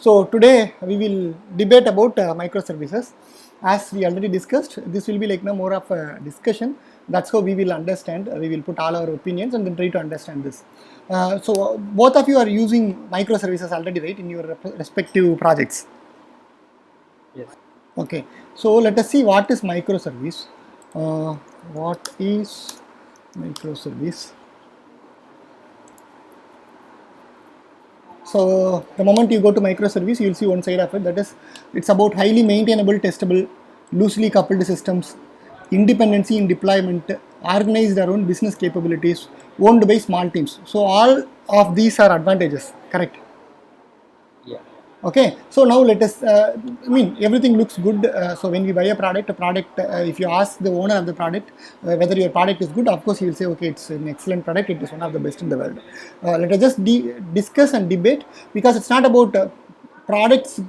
So today we will debate about microservices. As we already discussed, this will be like more of a discussion. That's how we will understand. We will put all our opinions and then try to understand this. So both of you are using microservices already, right, in your respective projects? Yes. Okay. So let us see what is microservice. What is microservice? So the moment you go to microservice, you will see one side of it, that is, it's about highly maintainable, testable, loosely coupled systems, independency in deployment, organized around business capabilities, owned by small teams. So all of these are advantages, correct? Yeah. Okay, so now let us, everything looks good. So when we buy a product, if you ask the owner of the product whether your product is good, of course he will say, okay, it's an excellent product, it is one of the best in the world. Let us just discuss and debate, because it's not about products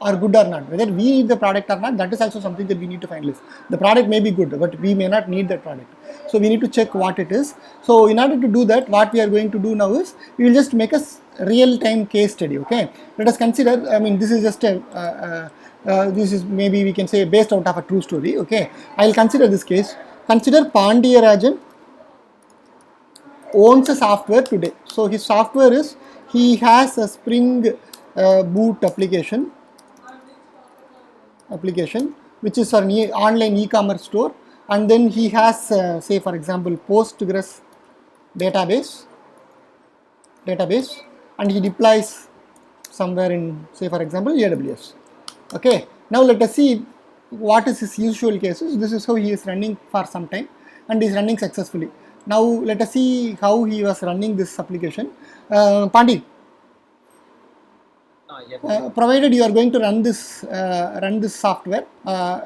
are good or not. Whether we need the product or not, that is also something that we need to finalize. The product may be good, but we may not need that product. So we need to check what it is. So in order to do that, what we are going to do now is, we will just make a real-time case study. Okay, let us consider. This is just a this is, maybe we can say, based out of a true story. Okay, I will consider this case. Consider Pandiyarajan owns a software today. So his software is, he has a Spring Boot application which is an online e-commerce store, and then he has say for example Postgres database, and he deploys somewhere in, say for example, AWS. Okay, now let us see what is his usual cases. This is how he is running for some time, and he is running successfully. Now let us see how he was running this application. Pandi, Yes. provided you are going to run this software,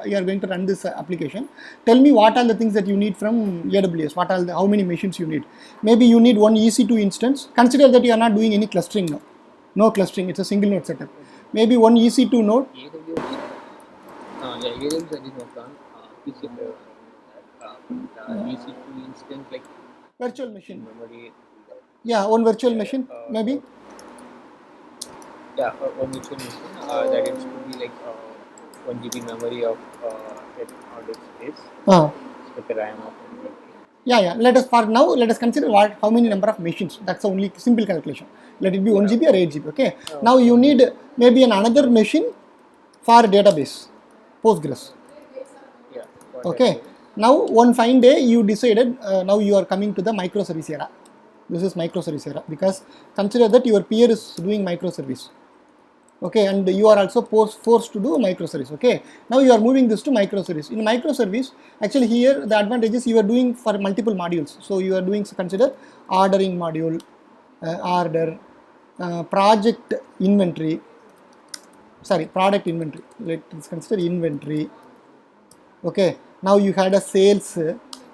you are going to run this application. Tell me what are the things that you need from AWS. How many machines you need? Maybe you need one EC2 instance. Consider that you are not doing any clustering now. No clustering. It's a single node setup. Maybe one EC2 node. AWS. AWS I did not run. PC EC2 instance like Virtual machine. memory. Yeah, one virtual machine maybe. Yeah, one virtual machine that it should be like 1 GB memory of hard disk space with a RAM of 1 GB. Yeah. Let us consider how many number of machines. That's the only simple calculation. Let it be 1 GB or 8 GB. Okay. Now you need maybe another machine for database, Postgres. Yeah. Okay. Now one fine day you decided, now you are coming to the microservice era. This is microservice era, because consider that your peer is doing microservice. Okay, and you are also forced to do microservice. Okay, now you are moving this to microservice. In microservice, actually here the advantage is you are doing for multiple modules. So you are doing, consider ordering module, order, product inventory. Let's consider inventory. Okay, now you had a sales,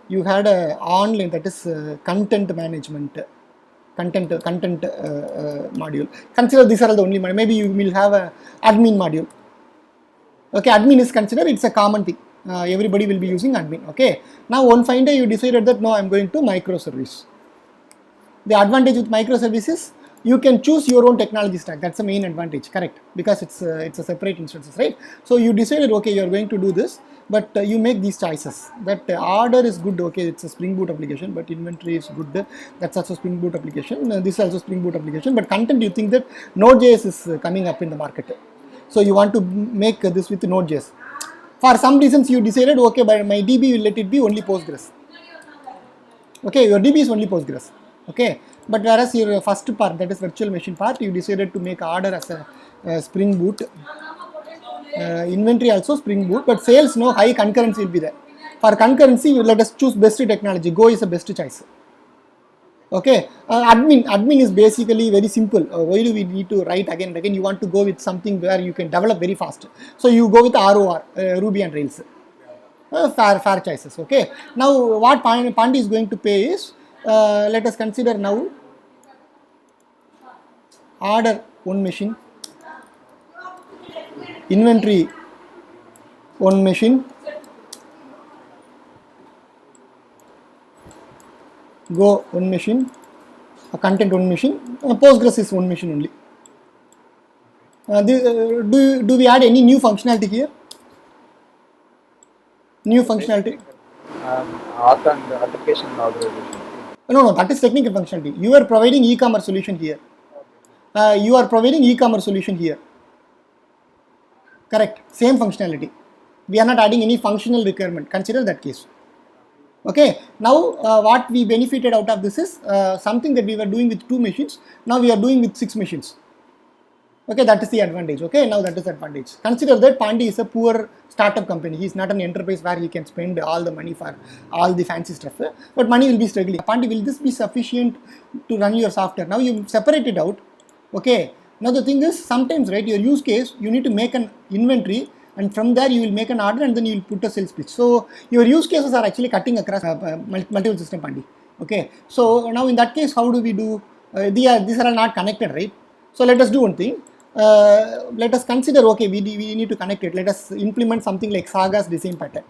you had a online, that is content management, content module. Consider these are the only module. Maybe you will have a admin module. Okay, admin is considered, it's a common thing. Everybody will be using admin. Okay, now one fine day you decided that no, I'm going to microservice. The advantage with microservices, you can choose your own technology stack. That's the main advantage, correct? Because it's a separate instances, right? So you decided, okay, you are going to do this, but you make these choices. That order is good, okay, it's a Spring Boot application, but inventory is good. That's also Spring Boot application. This is also Spring Boot application, but content, you think that Node.js is coming up in the market. So you want to make this with Node.js. For some reasons, you decided, okay, but my DB will let it be only Postgres. Okay, your DB is only Postgres. Okay, but whereas your first part, that is virtual machine part, you decided to make order as a Spring Boot, inventory also Spring Boot, but sales, no, high concurrency will be there. For concurrency, let us choose best technology. Go is the best choice. Okay, admin is basically very simple. Why do we need to write again and again? You want to go with something where you can develop very fast. So you go with ROR, Ruby and Rails. Fair choices. Okay, now what Pandi is going to pay is, let us consider now order one machine, inventory one machine, go one machine, content one machine, Postgres is one machine only. Do we add any new functionality here? New functionality? Auth and authentication and authorization. No, that is technical functionality. You are providing e-commerce solution here. You are providing e-commerce solution here. Correct. Same functionality. We are not adding any functional requirement. Consider that case. Okay. Now, what we benefited out of this is something that we were doing with 2 machines. Now we are doing with 6 machines. Okay, that is the advantage. Okay, now that is the advantage. Consider that Pandey is a poor startup company. He is not an enterprise where he can spend all the money for all the fancy stuff. But money will be struggling. Pandey, will this be sufficient to run your software? Now you separate it out. Okay. Now the thing is, sometimes, right, your use case, you need to make an inventory, and from there you will make an order, and then you will put a sales pitch. So your use cases are actually cutting across multiple system, Pandey. Okay. So now in that case, how do we do? These are not connected, right? So let us do one thing. Let us consider, okay, we need to connect it. Let us implement something like Saga's design pattern.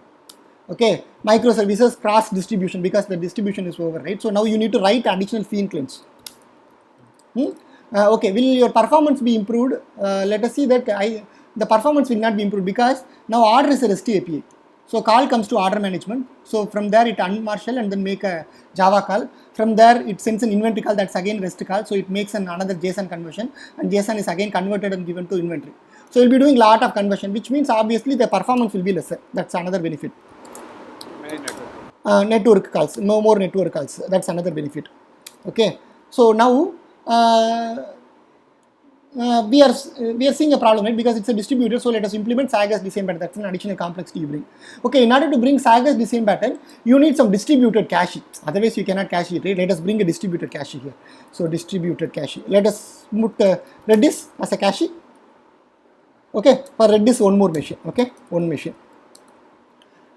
Okay, microservices cross distribution, because the distribution is over, right? So now you need to write additional field claims. Okay, will your performance be improved? Let us see that the performance will not be improved, because now order is a REST API. So call comes to order management. So from there it unmarshal and then make a Java call. From there it sends an inventory call, that's again REST call. So it makes another JSON conversion, and JSON is again converted and given to inventory. So you'll be doing lot of conversion, which means obviously the performance will be lesser. That's another benefit. Network calls, no more network calls. That's another benefit. Okay. So now we are seeing a problem, right? Because it's a distributor. So let us implement Saga's design pattern. That's an additional complexity you bring. Okay, in order to bring Saga's design pattern, you need some distributed cache. Otherwise, you cannot cache it, right? Let us bring a distributed cache here. So distributed cache. Let us put Redis as a cache. Okay, for Redis, one more machine. Okay, one machine.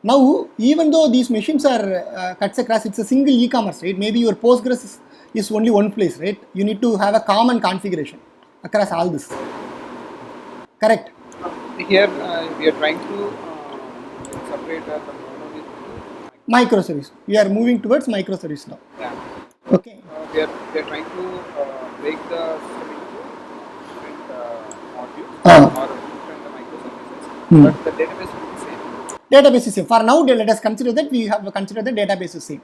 Now, even though these machines are cuts across, it's a single e-commerce, right? Maybe your Postgres is only one place, right? You need to have a common configuration across all this. Correct? Here we are trying to separate the monolith to microservice. We are moving towards microservice now. Yeah. Okay. We are trying to break the system into different modules or different microservices, but the database will be same. Database is same. For now, let us consider that we have considered the database is same.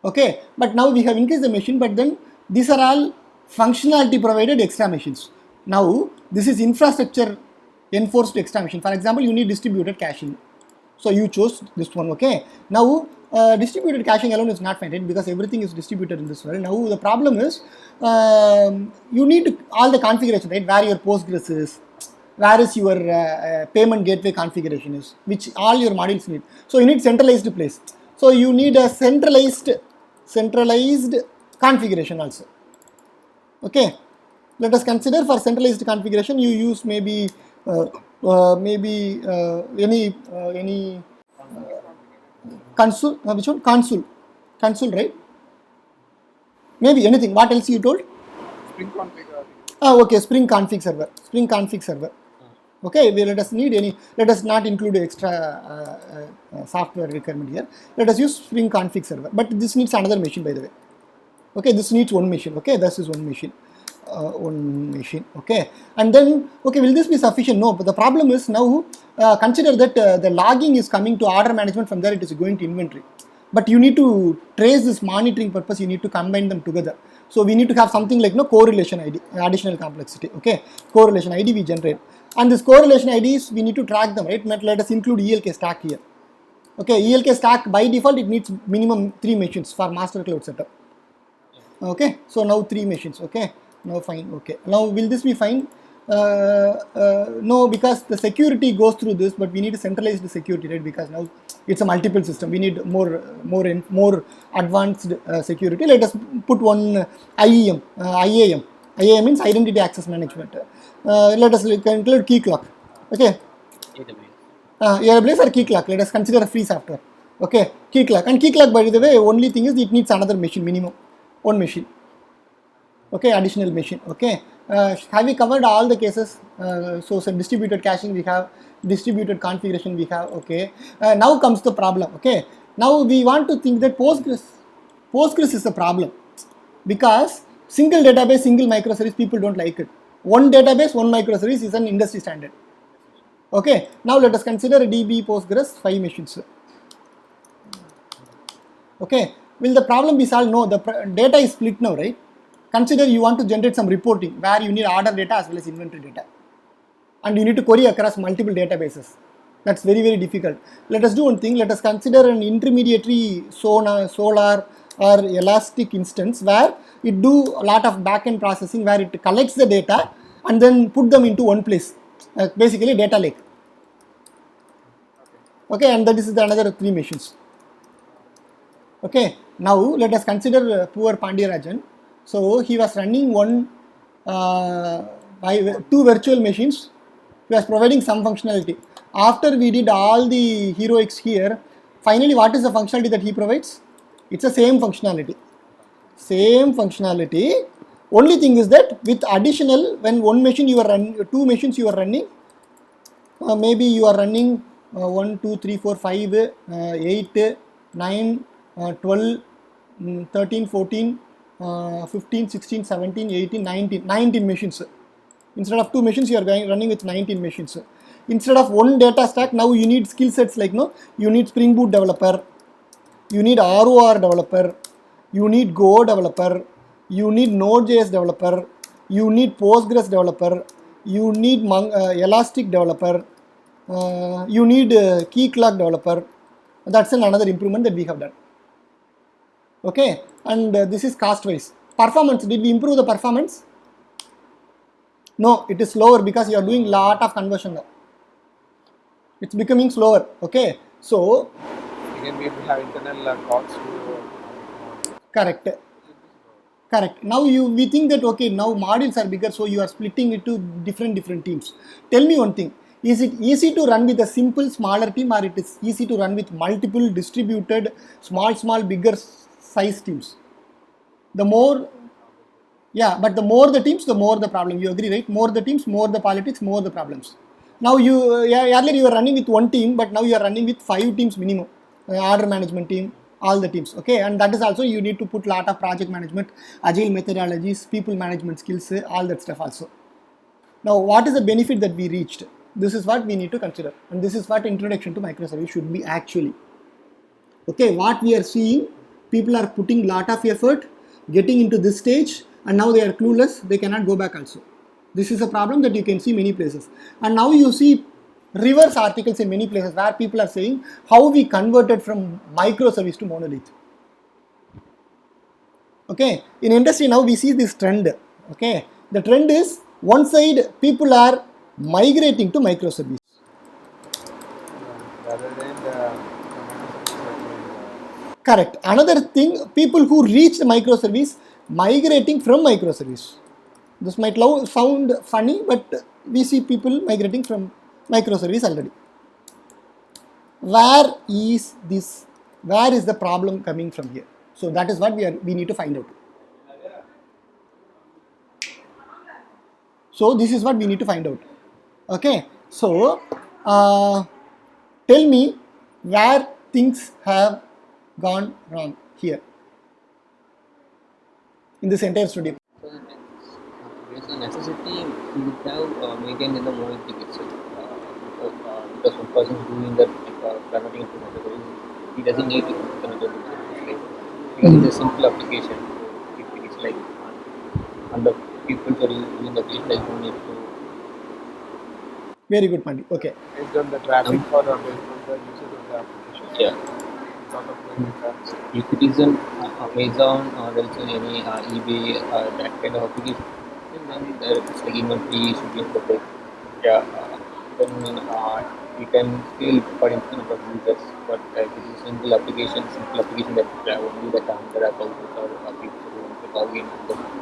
Okay, but now we have increased the machine, but then these are all functionality provided extra machines. Now this is infrastructure enforced extra machine. For example, you need distributed caching. So you chose this one. Okay. Now distributed caching alone is not fine, right? Because everything is distributed in this world. Now the problem is you need all the configuration, right? Where your Postgres is, where is your payment gateway configuration is, which all your modules need. So you need centralized place. So you need a centralized configuration also. Okay, let us consider for centralized configuration you use maybe any console, which one? Console, right? Maybe anything. What else you told? Spring config. Okay, Spring config server. Okay, let us not include extra software requirement here. Let us use Spring config server, but this needs another machine, by the way. Okay, this needs one machine. Okay, this is one machine. Okay, and then okay, will this be sufficient? No, but the problem is now consider that the logging is coming to order management. From there it is going to inventory, but you need to trace this monitoring purpose. You need to combine them together. So we need to have something like correlation ID, additional complexity. Okay, correlation ID we generate, and this correlation IDs we need to track them, right? Let us include ELK stack here. Okay, ELK stack by default it needs minimum 3 machines for master cloud setup. Okay, so now 3 machines. Okay, now fine. Okay, now will this be fine? No, because the security goes through this, but we need to centralize the security, right? Because now it's a multiple system. We need more advanced security. Let us put one IAM. IAM means identity access management. Let us include key clock. Okay. AWS or key clock. Let us consider a free software. Okay, key clock, and key clock, by the way, only thing is it needs another machine, minimum one machine. Okay, additional machine. Okay, have we covered all the cases? So some distributed caching we have, distributed configuration we have. Okay, now comes the problem. Okay, now we want to think that Postgres is a problem, because single database, single microservice, people don't like it. one database, one microservice is an industry standard. Okay, now let us consider DB Postgres 5 machines. Okay, will the problem be solved? No, the data is split now, right? Consider you want to generate some reporting where you need order data as well as inventory data, and you need to query across multiple databases. That's very, very difficult. Let us do one thing. Let us consider an intermediary Solar or Elastic instance where it do a lot of backend processing, where it collects the data and then put them into one place, basically data lake. Okay, and that is another 3 machines. Okay, now let us consider poor Pandiyarajan. So he was running two virtual machines. He was providing some functionality. After we did all the heroics here, finally what is the functionality that he provides? It's the same functionality. Same functionality. Only thing is that with additional, when one machine you are running, 2 machines you are running, maybe you are running 1, 2, 3, 4, 5, 8, 9, 12, 13, 14, 15, 16, 17, 18, 19 machines. Instead of 2 machines, you are running with 19 machines. Instead of one data stack, now you need skill sets like you need Spring Boot developer, you need ROR developer, you need Go developer, you need Node.js developer, you need Postgres developer, you need Elastic developer, you need Key Clock developer. That's another improvement that we have done. Okay, and this is cost wise. Performance, did we improve the performance? No, it is slower because you are doing lot of conversion now. It's becoming slower. Okay, so again we have internal costs to correct. Now we think that okay, now modules are bigger, so you are splitting it to different teams. Tell me one thing: is it easy to run with a simple smaller team, or it is easy to run with multiple distributed small bigger size teams? The more, yeah, but the more the teams, the more the problem. You agree, right? More the teams, more the politics, more the problems. Now earlier you were running with one team, but now you are running with 5 teams minimum. Order management team, all the teams. Okay, and that is also you need to put lot of project management, agile methodologies, people management skills, all that stuff also. Now, what is the benefit that we reached? This is what we need to consider, and this is what introduction to microservice should be actually. Okay, what we are seeing, people are putting lot of effort, getting into this stage, and now they are clueless. They cannot go back also. This is a problem that you can see many places. And now you see reverse articles in many places where people are saying how we converted from microservice to monolith. Okay, in industry now we see this trend. Okay, the trend is one side people are migrating to microservice. rather than Correct. Another thing, people who reached microservice migrating from microservice. This might sound funny, but we see people migrating from microservice already. Where is this? Where is the problem coming from here? So that is what we need to find out. So this is what we need to find out. Okay. So tell me where things have gone wrong here in this entire study. Based on necessity, we would have maintained in the monolithic itself. Because one person is doing that converting into microservice, he doesn't need to convert it into microservice. Because it's a simple application. It is like under people who are using the application, like you need to. Very good, Pandi. Okay. based on the traffic or based on the usage of the application. Yeah. Sort of like If it is an Amazon or else in any eBay, that kind of application, then it's like inventory should be protected. Yeah. Then we can scale for infinite number of users, but if it is simple application that only the counter accounts or people who want to log in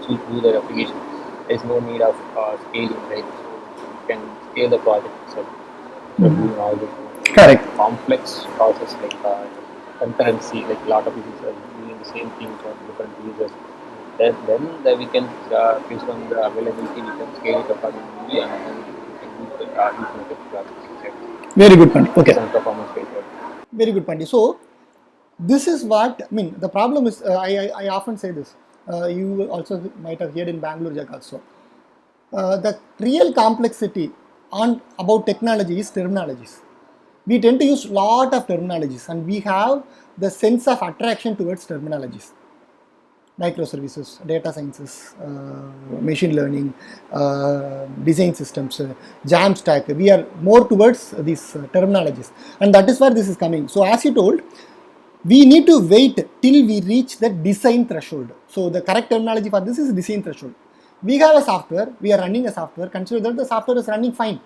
and do their application, there is no need of scaling, right? So you can scale the project itself. Doing all this Correct. complex process like concurrency, like a lot of users are doing the same thing for different users. Then we can, based on the availability, we can scale it accordingly and then we can use the method. Very good, Pandi. Okay. Based on performance based. Very good, Pandi. So this is what I mean. The problem is, I often say this. You also might have heard in Bangalore Jack also. The real complexity on about technology is terminologies. We tend to use lot of terminologies, and we have the sense of attraction towards terminologies. Microservices, data sciences, machine learning, design systems, Jamstack. We are more towards these terminologies, and that is where this is coming. So, as you told, we need to wait till we reach the design threshold. So, the correct terminology for this is design threshold. We have a software, we are running a software, consider that the software is running fine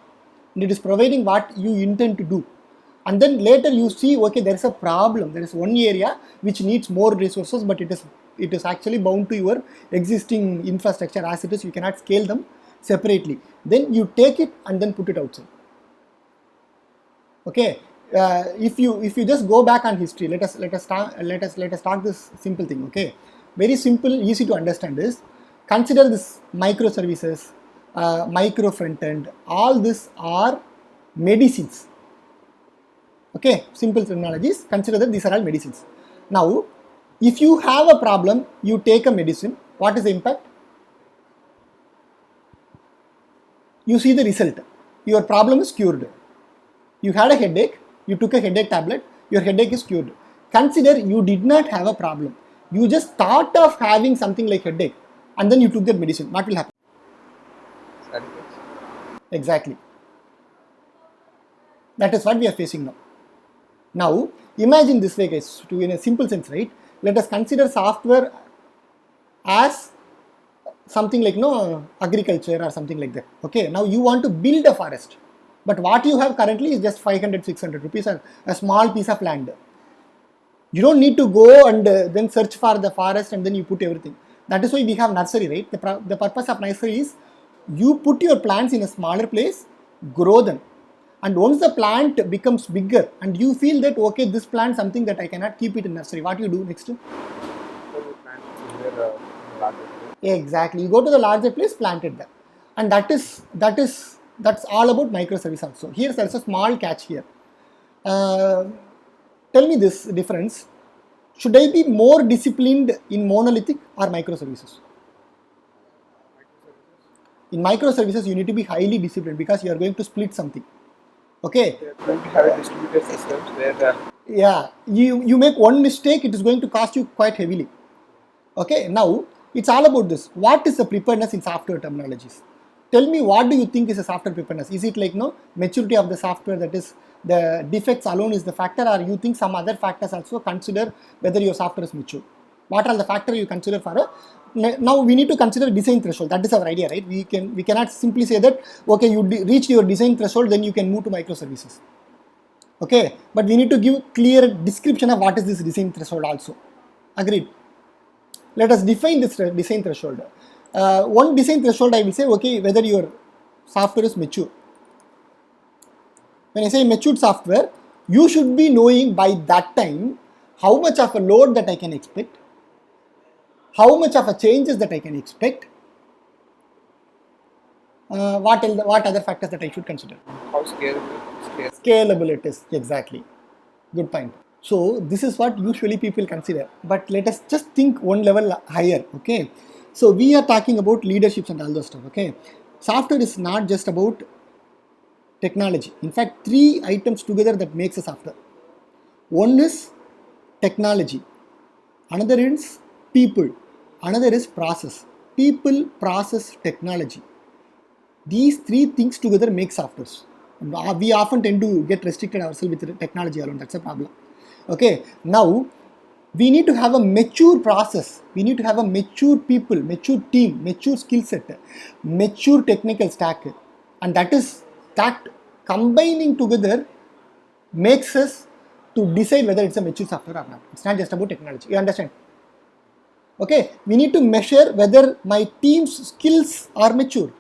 and it is providing what you intend to do. And then later you see, okay, there is a problem, there is one area which needs more resources, but it is actually bound to your existing infrastructure as it is, you cannot scale them separately. Then you take it and then put it outside. Okay, if you just go back on history, let us talk this simple thing. Okay, very simple, easy to understand is, consider this microservices, micro front end, all this are medicines. Okay, simple terminologies, consider that these are all medicines. Now, if you have a problem, you take a medicine, what is the impact? You see the result, your problem is cured. You had a headache, you took a headache tablet, your headache is cured. Consider you did not have a problem, you just thought of having something like headache and then you took that medicine, what will happen? Side effects. Exactly. That is what we are facing now. Now, imagine this way, guys, to in a simple sense, right? Let us consider software as something like agriculture or something like that. Okay, now you want to build a forest, but what you have currently is just 500-600 rupees or a small piece of land. You don't need to go and then search for the forest and then you put everything. That is why we have nursery, right? The purpose of nursery is you put your plants in a smaller place, grow them, and once the plant becomes bigger and you feel that okay, this plant something that I cannot keep it in nursery, what you do next? So we plan to where larger place. Exactly, you go to the larger place, plant it there, and that's all about microservice also. Here there's a small catch here. Tell me this difference. Should I be more disciplined in monolithic or microservices? In microservices, you need to be highly disciplined because you are going to split something. Okay. When we have a distributed systems where Yeah, you make one mistake, it is going to cost you quite heavily. Okay, now it's all about this. What is the preparedness in software terminologies? Tell me, what do you think is a software preparedness? Is it like maturity of the software, that is the defects alone is the factor, or you think some other factors also consider whether your software is mature? What are the factors you consider for a? Now we need to consider design threshold. That is our idea, right? We cannot simply say that okay, you reached your design threshold, then you can move to microservices. Okay, but we need to give clear description of what is this design threshold also. Agreed? Let us define this design threshold. One design threshold, I will say, okay, whether your software is mature. When I say matured software, you should be knowing by that time how much of a load that I can expect, how much of a changes that I can expect, what other factors that I should consider. how scalable. Scalable it is, exactly. Good point. So this is what usually people consider, but let us just think one level higher. Okay, so we are talking about leaderships and all those stuff. Okay, software is not just about technology. In fact, 3 items together that makes a software. One is technology, another is people, another is process. People, process, technology. These 3 things together make softwares. We often tend to get restricted ourselves with technology alone. That's a problem. Okay, now we need to have a mature process. We need to have a mature people, mature team, mature skill set, mature technical stack, and that combining together makes us to decide whether it's a mature software or not. It's not just about technology. You understand? Okay, we need to measure whether my team's skills are mature,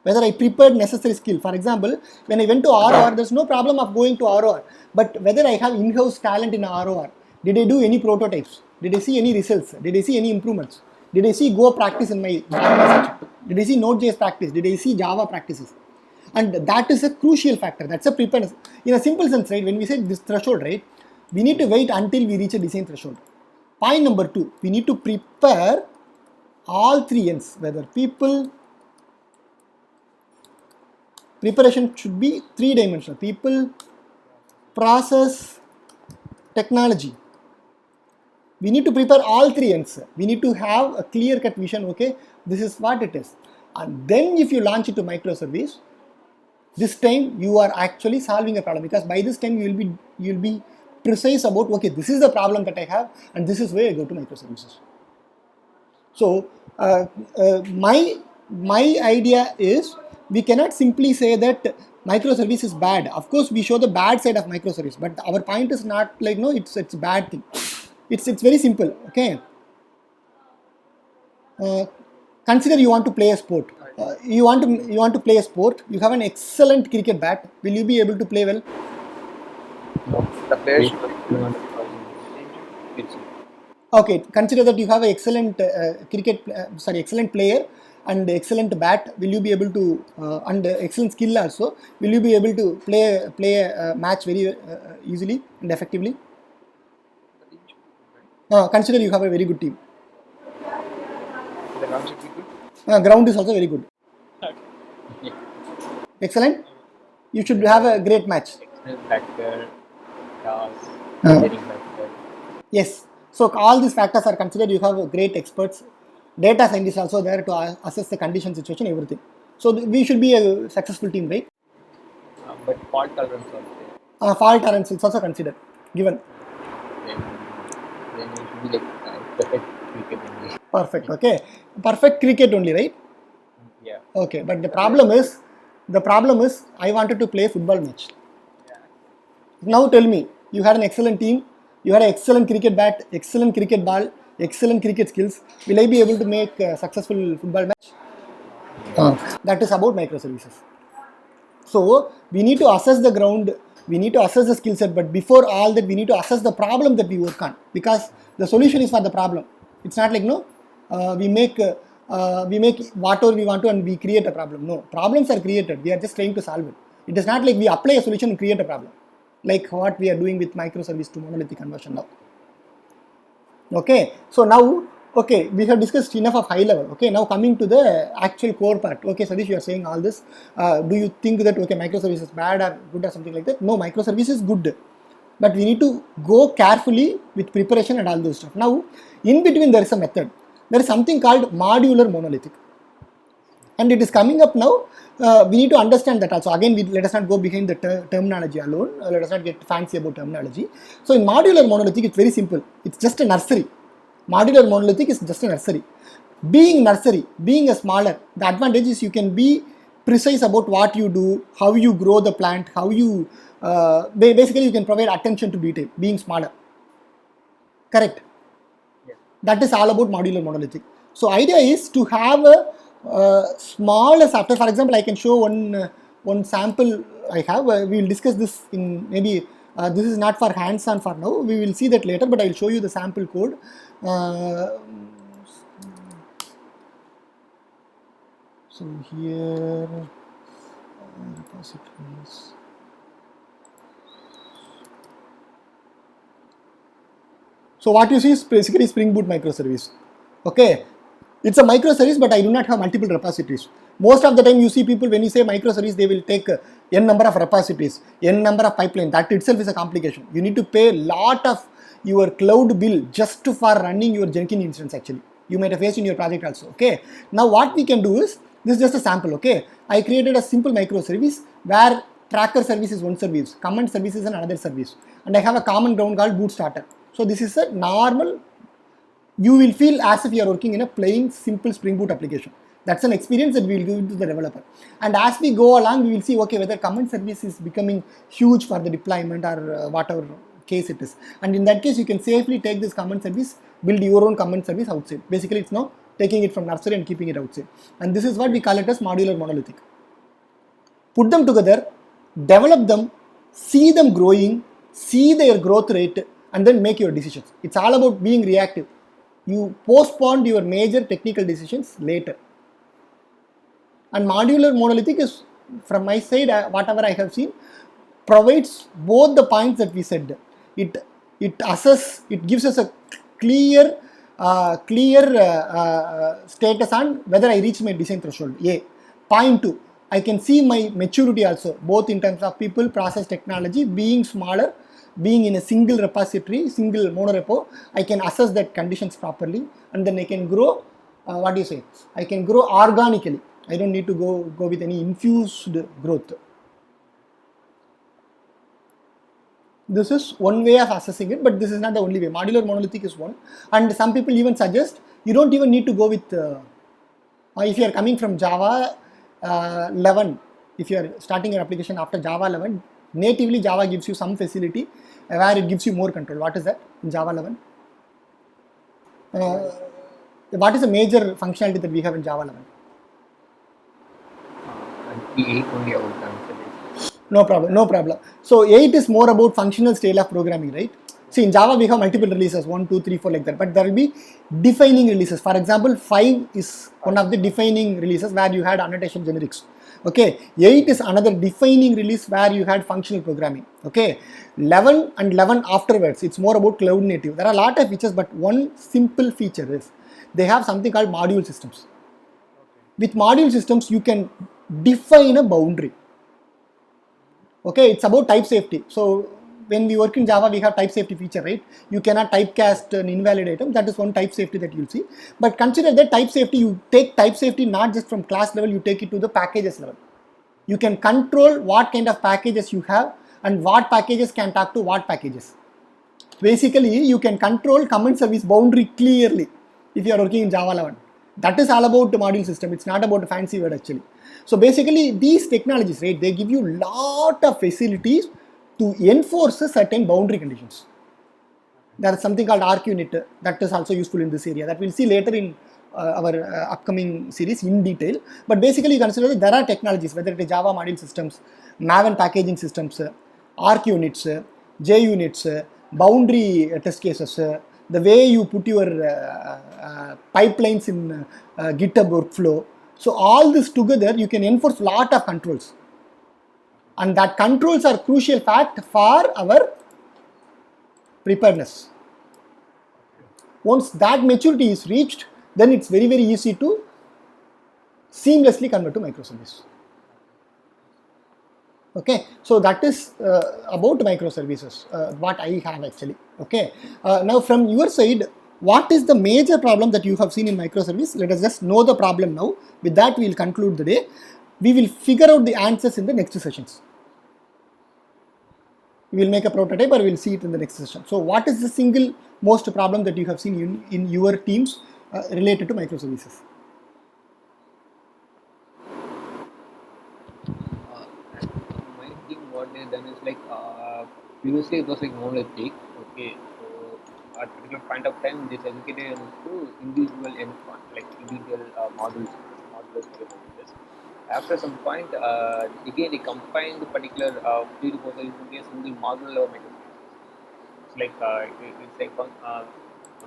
whether I prepared necessary skill. For example, when I went to ROR, there's no problem of going to ROR, but whether I have in-house talent in ROR, did I do any prototypes? Did I see any results? Did I see any improvements? Did I see Go practice in my Java section? Did I see Node.js practice? Did I see Java practices? And that is a crucial factor. That's a preparedness. In a simple sense, right, when we say this threshold, right, we need to wait until we reach a design threshold. Point number 2, we need to prepare all 3 ends, whether people, Preparation should be three-dimensional: people, process, technology. We need to prepare all three ends. We need to have a clear-cut vision. Okay, this is what it is, and then if you launch it to microservice, this time you are actually solving a problem, because by this time you will be precise about, okay, this is the problem that I have, and this is where I go to microservices. So my idea is, we cannot simply say that microservice is bad. Of course, we show the bad side of microservice, but our point is not like, no, it's a bad thing. It's very simple. Okay. Consider you want to play a sport. You want to play a sport. You have an excellent cricket bat. Will you be able to play well? The player should Okay. Consider that you have an excellent excellent player and excellent bat. Will you be able to and excellent skill also? Will you be able to play a match very easily and effectively? Consider you have a very good team. the ground should be good. Ground is also very good. Excellent. You should have a great match. Factor, task, Uh. engineering factor. Yes. So all these factors are considered. You have great experts, data scientists also there to assess the condition, situation, everything. So we should be a successful team, right? But fault tolerance also. Fault tolerance is also considered, given. Then it should be like perfect cricket only. Perfect. Okay. Perfect cricket only, right? Yeah. Okay. But the problem is, I wanted to play football match. Now tell me, you had an excellent team, you had an excellent cricket bat, excellent cricket ball, excellent cricket skills. Will I be able to make a successful football match? That is about microservices. So we need to assess the ground, we need to assess the skill set, but before all that, we need to assess the problem that we work on, because the solution is for the problem. It's not like, no, we make whatever we want to and we create a problem. No, problems are created. We are just trying to solve it. It is not like we apply a solution and create a problem, like what we are doing with microservice to monolithic conversion now. Okay, so now, okay, we have discussed enough of high level. Okay, now coming to the actual core part. Okay, Sadish, you are saying all this. Do you think that, okay, microservice is bad or good or something like that? No, microservice is good, but we need to go carefully with preparation and all those stuff. Now, in between there is a method. There is something called modular monolithic, and it is coming up now. We need to understand that also. Again, let us not go behind the terminology alone. Let us not get fancy about terminology. So in modular monolithic, it's very simple. It's just a nursery. Modular monolithic is just a nursery. Being nursery, being a smaller, the advantage is you can be precise about what you do, how you grow the plant, how you, basically you can provide attention to detail, being smaller. Correct? Yeah. That is all about modular monolithic. So idea is to have a small software. For example, I can show one sample I have. We will discuss this in maybe, this is not for hands-on for now. We will see that later, but I will show you the sample code. So here, repositories. So what you see is basically Spring Boot microservice. Okay, it's a microservice, but I do not have multiple repositories. Most of the time you see people, when you say microservice, they will take n number of repositories, n number of pipeline. That itself is a complication. You need to pay a lot of your cloud bill just for running your Jenkins instance actually. You might have faced in your project also. Okay, now what we can do is, this is just a sample. Okay, I created a simple microservice where tracker service is one service, command service is another service, and I have a common ground called boot starter. So this is a normal, you will feel as if you are working in a plain simple Spring Boot application. That's an experience that we will give to the developer. And as we go along, we will see, okay, whether command service is becoming huge for the deployment or whatever case it is. And in that case, you can safely take this command service, build your own command service outside. Basically, it's now taking it from nursery and keeping it outside. And this is what we call it as modular monolithic. Put them together, develop them, see them growing, see their growth rate, and then make your decisions. It's all about being reactive. You postpone your major technical decisions later. And modular monolithic is, from my side, whatever I have seen, provides both the points that we said. It gives us a clear status on whether I reach my design threshold. A. Point 2, I can see my maturity also, both in terms of people, process, technology, being smaller, being in a single repository, single monorepo. I can assess that conditions properly, and then I can grow. What do you say? I can grow organically. I don't need to go with any infused growth. This is one way of assessing it, but this is not the only way. Modular monolithic is one, and some people even suggest you don't even need to go with. If you are coming from Java 11, if you are starting your application after Java 11, natively Java gives you some facility where it gives you more control. What is that in Java 11? What is the major functionality that we have in Java 11? Until 8 only I would answer this. No problem. So 8 is more about functional style of programming, right? See, in Java we have multiple releases, 1, 2, 3, 4 like that, but there will be defining releases. For example, 5 is one of the defining releases where you had annotation generics. Okay, 8 is another defining release where you had functional programming. Okay, 11 and 11 afterwards, it's more about cloud native. There are a lot of features, but one simple feature is they have something called module systems. With module systems, you can define a boundary. Okay, it's about type safety. So when we work in Java, we have type safety feature, right? You cannot typecast an invalid item. That is one type safety that you'll see. But consider that type safety, you take type safety not just from class level, you take it to the packages level. You can control what kind of packages you have and what packages can talk to what packages. Basically, you can control command service boundary clearly if you are working in Java 11. That is all about the module system. It's not about a fancy word actually. So basically, these technologies, right, they give you lot of facilities to enforce certain boundary conditions. There is something called RQNet that is also useful in this area that we'll see later in our upcoming series in detail. But basically, you consider that there are technologies, whether it is Java module systems, Maven packaging systems, RQNets, JUnits, boundary test cases, the way you put your pipelines in GitHub workflow. So all this together, you can enforce lot of controls. And that controls are crucial fact for our preparedness. Once that maturity is reached, then it's very easy to seamlessly convert to microservice. Okay, so that is about microservices, what I have actually. Okay, now from your side, what is the major problem that you have seen in microservice? Let us just know the problem now. With that, we will conclude the day. We will figure out the answers in the next sessions. We will make a prototype or we will see it in the next session. So what is the single most problem that you have seen in your teams related to microservices? My team, what they done is like previously it was like monolithic. Okay, so at a particular point of time, they segregated into individual endpoint, like individual modules. After some point, again they combine the particular field repository into a single module or microservice. It's like it's like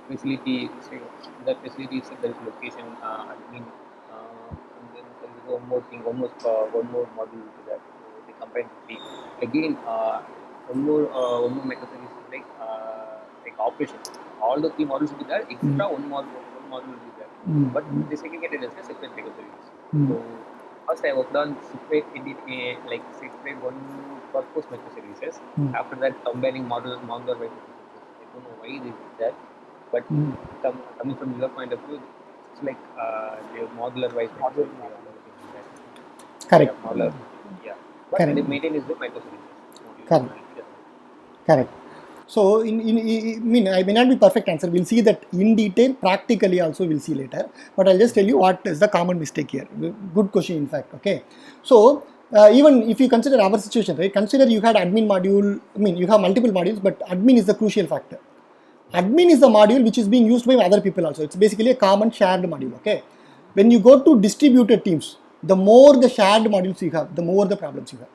facility. It's like that facility is there is location admin, and then there is one more thing, one more module to that. So they combine the three. Again, one more microservice is like operations. All the three modules will be there. Extra one module will be there. But they segregated as a separate microservice. So first I worked on separate one purpose microservices. After that, combining modular microservices. I don't know why they did that, but coming from your point of view, it's like the modular wise. Correct. Modular, yeah. But Correct. they maintain is the microservices. Correct. So, I mean, I may not be perfect answer. We'll see that in detail, practically also we'll see later. But I'll just tell you what is the common mistake here. Good question, in fact. Okay. So, even if you consider our situation, right? Consider you had admin module. I mean, you have multiple modules, but admin is the crucial factor. Admin is the module which is being used by other people also. It's basically a common shared module. Okay. When you go to distributed teams, the more the shared modules you have, the more the problems you have.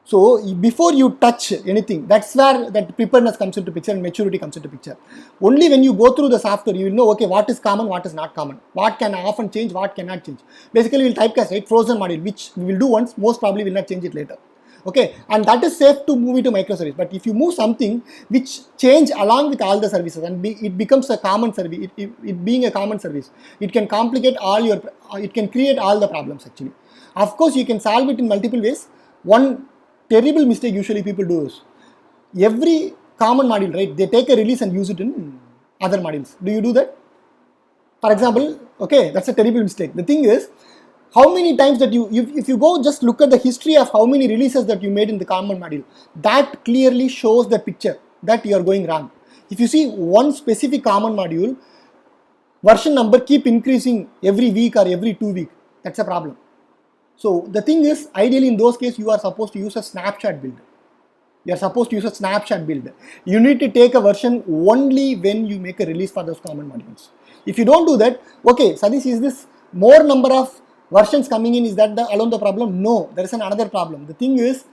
So before you touch anything, that's where that preparedness comes into picture and maturity comes into picture. Only when you go through the software, you will know, okay, what is common, what is not common, what can often change, what cannot change. Basically, we'll typecast, right, frozen module, which we will do once, most probably will not change it later. Okay, and that is safe to move it to microservice. But if you move something which change along with all the services and it becomes a common service, it being a common service, it can complicate all your, it can create all the problems actually. Of course, you can solve it in multiple ways. One terrible mistake usually people do is every common module, right? They take a release and use it in other modules. Do you do that? For example, okay, that's a terrible mistake. The thing is, how many times that if you go just look at the history of how many releases that you made in the common module, that clearly shows the picture that you are going wrong. If you see one specific common module, version number keep increasing every week or every 2 weeks, that's a problem. So the thing is, ideally in those cases, you are supposed to use a snapshot build. You are supposed to use a snapshot build. You need to take a version only when you make a release for those common modules. If you don't do that, okay, Sadish, is this more number of versions coming in, is that alone the problem? No, there is another problem. The thing is,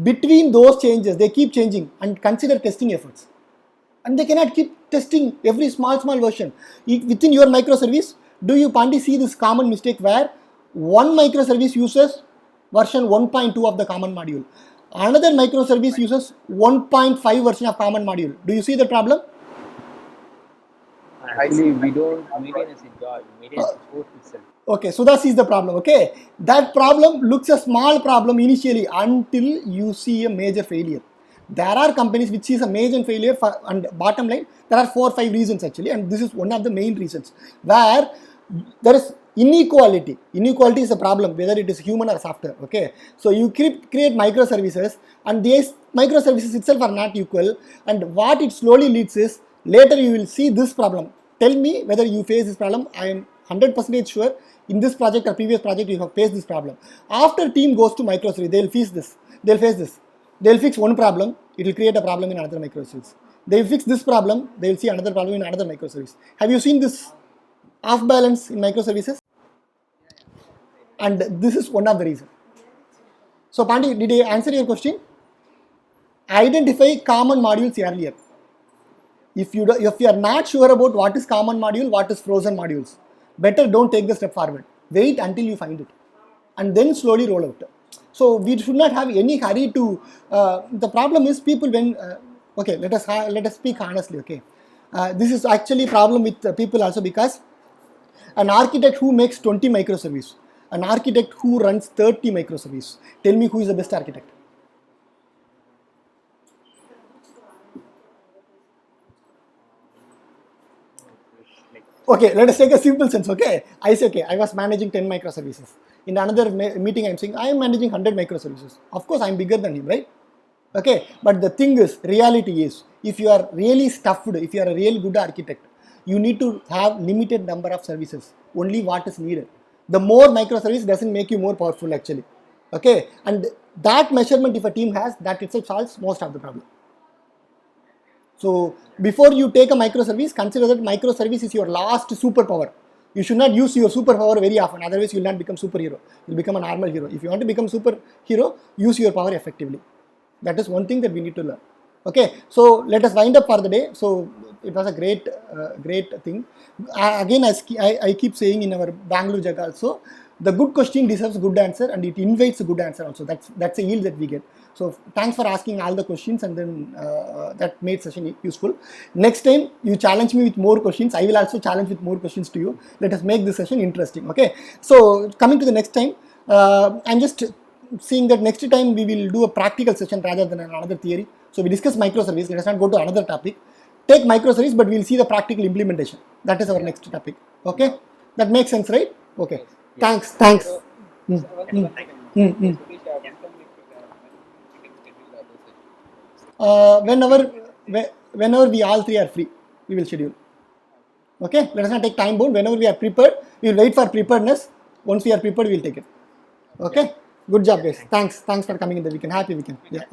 between those changes, they keep changing, and consider testing efforts. And they cannot keep testing every small version. Within your microservice, do you Pandi see this common mistake where one microservice uses version 1.2 of the common module, another microservice uses 1.5 version of common module? Do you see the problem? Actually, we don't maintain as a job, we maintain as a source itself. Okay, so that is the problem. Okay, that problem looks a small problem initially until you see a major failure. There are companies which sees a major failure and bottom line, there are 4 or 5 reasons actually, and this is one of the main reasons where there is inequality. Inequality is a problem, whether it is human or software. Okay, so you create microservices, and these microservices itself are not equal, and what it slowly leads is, later you will see this problem. Tell me whether you face this problem. I am 100% sure in this project or previous project you have faced this problem. After team goes to microservice, they will face this. They'll fix one problem, it will create a problem in another microservice. They will fix this problem, they will see another problem in another microservice. Have you seen this off balance in microservices? And this is one of the reasons. So Pandi, did I answer your question? Identify common modules earlier. If you are not sure about what is common module, what is frozen modules, better don't take the step forward. Wait until you find it, and then slowly roll out. So we should not have any hurry to. The problem is people when okay, let us speak honestly. Okay, this is actually a problem with people also, because an architect who makes 20 microservices, an architect who runs 30 microservices. Tell me who is the best architect? Okay, let us take a simple sense. Okay, I say, okay, I was managing 10 microservices. In another meeting, I am saying I am managing 100 microservices. Of course, I am bigger than him, right? Okay, but the thing is, reality is, if you are really stuffed, if you are a really good architect, you need to have limited number of services, only what is needed. The more microservice doesn't make you more powerful actually. Okay, and that measurement if a team has, that itself solves most of the problem. So before you take a microservice, consider that microservice is your last superpower. You should not use your superpower very often, otherwise you will not become superhero. You will become a normal hero. If you want to become superhero, use your power effectively. That is one thing that we need to learn. Okay, so let us wind up for the day. So it was a great thing. Again, I keep saying in our Bangalore Jug also, the good question deserves good answer, and it invites a good answer also. That's a yield that we get. So thanks for asking all the questions, and then that made session useful. Next time you challenge me with more questions, I will also challenge with more questions to you. Let us make this session interesting. Okay. So coming to the next time, I'm just seeing that next time we will do a practical session rather than another theory. So we discuss microservice. Let us not go to another topic. Take microservice, but we will see the practical implementation. That is our next topic. Okay. That makes sense, right? Okay. Yes. Thanks. Whenever we all three are free, we will schedule. Okay, let us not take time bound. Whenever we are prepared, we will wait for preparedness. Once we are prepared, we will take it. Okay, good job guys. Thanks for coming in the weekend. Happy weekend. Yeah.